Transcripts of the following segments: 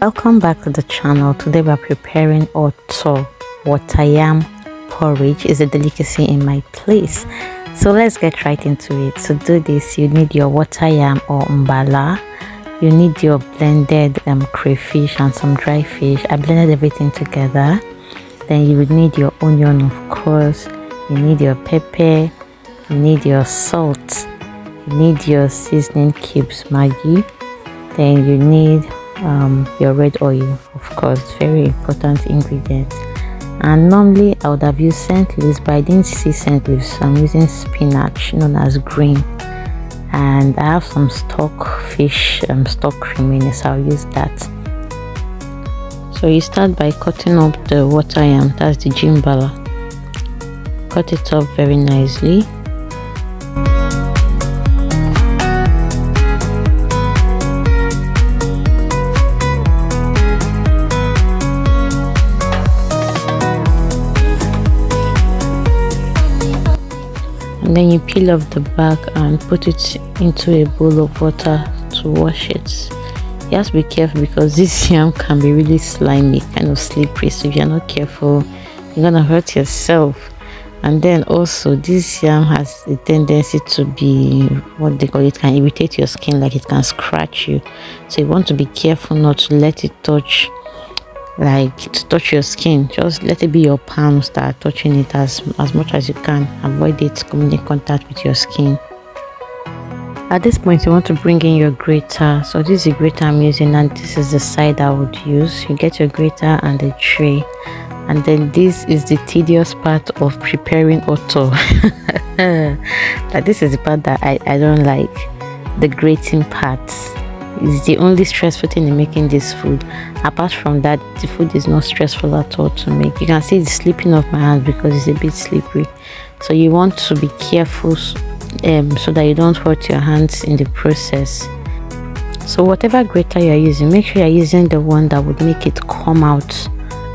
Welcome back to the channel. Today we're preparing Otto water yam porridge. Is a delicacy in my place, so let's get right into it. To do this, you need your water yam or mbala, you need your blended crayfish and some dry fish. I blended everything together. Then you would need your onion, of course, you need your pepper, you need your salt, you need your seasoning cubes, Maggi, then you need your red oil, of course, very important ingredient. And normally I would have used scent leaves, but I didn't see scent leaves, so I'm using spinach known as green, and I have some stock fish stock creaminess, so I'll use that. So you start by cutting up the water yam, that's the jimbala. Cut it up very nicely. And then you peel off the back and put it into a bowl of water to wash it. You have to be careful because this yam can be really slimy, kind of slippery, so if you're not careful you're gonna hurt yourself. And then also this yam has a tendency to be, what they call it, can irritate your skin, like it can scratch you, so you want to be careful not to let it touch, like to touch your skin. Just let it be your palms that are touching it as much as you can. Avoid it coming in contact with your skin. At this point you want to bring in your grater. So this is the grater I'm using, and this is the side I would use. You get your grater and the tray, and then this is the tedious part of preparing Otto. But this is the part that I don't like. The grating part is the only stressful thing in making this food. Apart from that, the food is not stressful at all to make. You can see it's slipping off my hand because it's a bit slippery, so you want to be careful so that you don't hurt your hands in the process. So whatever grater you're using, make sure you're using the one that would make it come out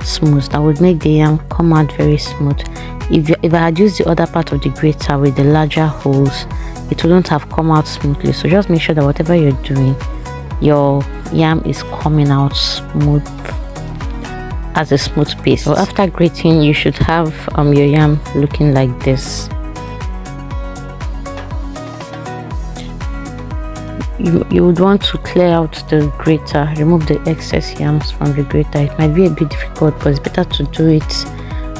smooth, that would make the yam come out very smooth. If I had used the other part of the grater with the larger holes, it wouldn't have come out smoothly. So just make sure that whatever you're doing, your yam is coming out smooth, as a smooth paste. So after grating, you should have your yam looking like this. You would want to clear out the grater, remove the excess yams from the grater. It might be a bit difficult, but it's better to do it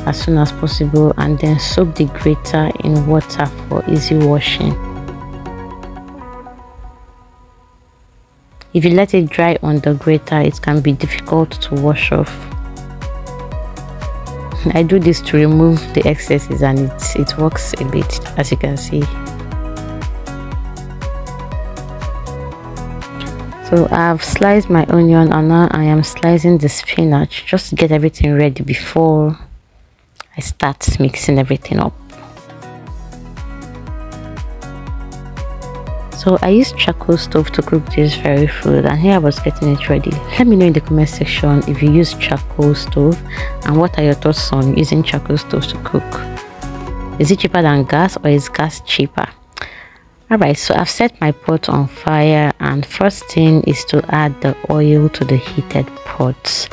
as soon as possible, and then soak the grater in water for easy washing. If you let it dry on the grater, it can be difficult to wash off. I do this to remove the excesses, and it works a bit, as you can see. So I've sliced my onion, and now I am slicing the spinach just to get everything ready before I start mixing everything up. So I used charcoal stove to cook this very food, and here I was getting it ready. Let me know in the comment section if you use charcoal stove, and what are your thoughts on using charcoal stove to cook. Is it cheaper than gas, or is gas cheaper? Alright, so I've set my pot on fire, and first thing is to add the oil to the heated pot.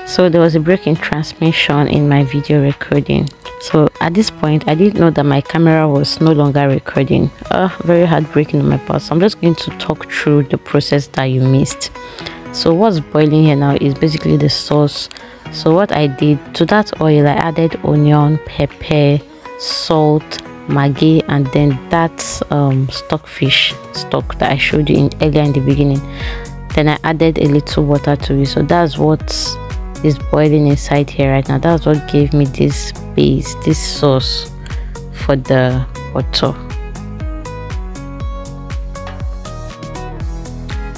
So there was a break in transmission in my video recording. So at this point I didn't know that my camera was no longer recording. Very heartbreaking on my part. So I'm just going to talk through the process that you missed. So what's boiling here now is basically the sauce. So what I did to that oil, I added onion, pepper, salt, Maggi, and then that stockfish stock that I showed you earlier in the beginning. Then I added a little water to it. So that's what is boiling inside here right now. That's what gave me this base, this sauce for the Otto.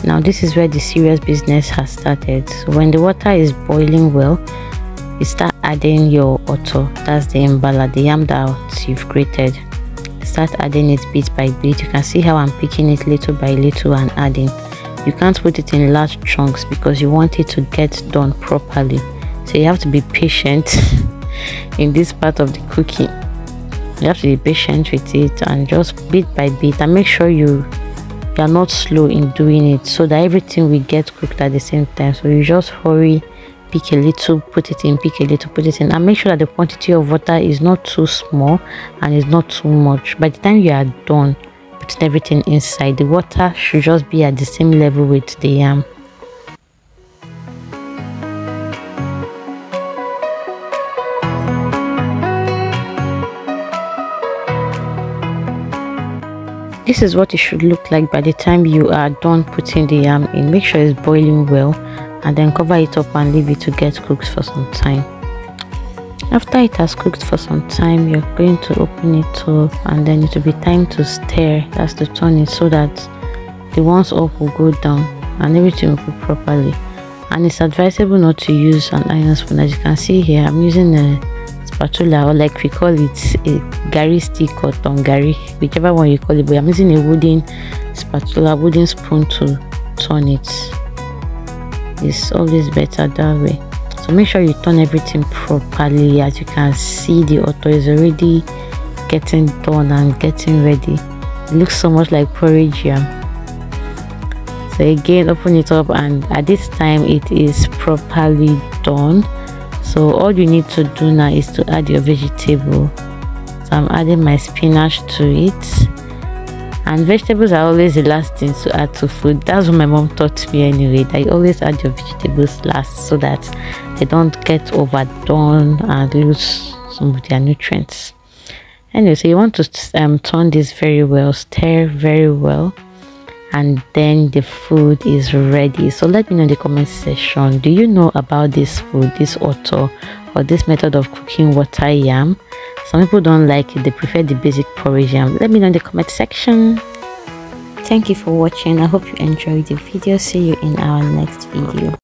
Now this is where the serious business has started. So when the water is boiling well, you start adding your Otto, that's the mbala, the yam that you've grated. Start adding it bit by bit. You can see how I'm picking it little by little and adding. You can't put it in large chunks because you want it to get done properly, so you have to be patient in this part of the cooking. You have to be patient with it, and just bit by bit, and make sure you you are not slow in doing it, so that everything will get cooked at the same time. So you just hurry, pick a little, put it in, pick a little, put it in, and make sure that the quantity of water is not too small and is not too much. By the time you are done putting everything inside, the water should just be at the same level with the yam. This is what it should look like by the time you are done putting the yam in. Make sure it's boiling well, and then cover it up and leave it to get cooked for some time. After it has cooked for some time, you're going to open it up, and then it will be time to stir. That's to turn it so that the ones up will go down and everything will cook properly. And it's advisable not to use an iron spoon. As you can see here, I'm using a spatula, or like we call it, a gari stick or tongari, whichever one you call it, but I'm using a wooden spatula, wooden spoon to turn it. It's always better that way. So make sure you turn everything properly. As you can see, the Otto is already getting done and getting ready. It looks so much like porridge yam. So again, open it up, and at this time it is properly done. So all you need to do now is to add your vegetable. So I'm adding my spinach to it, and vegetables are always the last thing to add to food. That's what my mom taught me anyway, that you always add your vegetables last so that they don't get overdone and lose some of their nutrients. Anyway, so you want to turn this very well, stir very well, and then the food is ready. So let me know in the comment section, do you know about this food, this Otto, or this method of cooking water yam? Some people don't like it, they prefer the basic porridge yam. Let me know in the comment section. Thank you for watching. I hope you enjoyed the video. See you in our next video.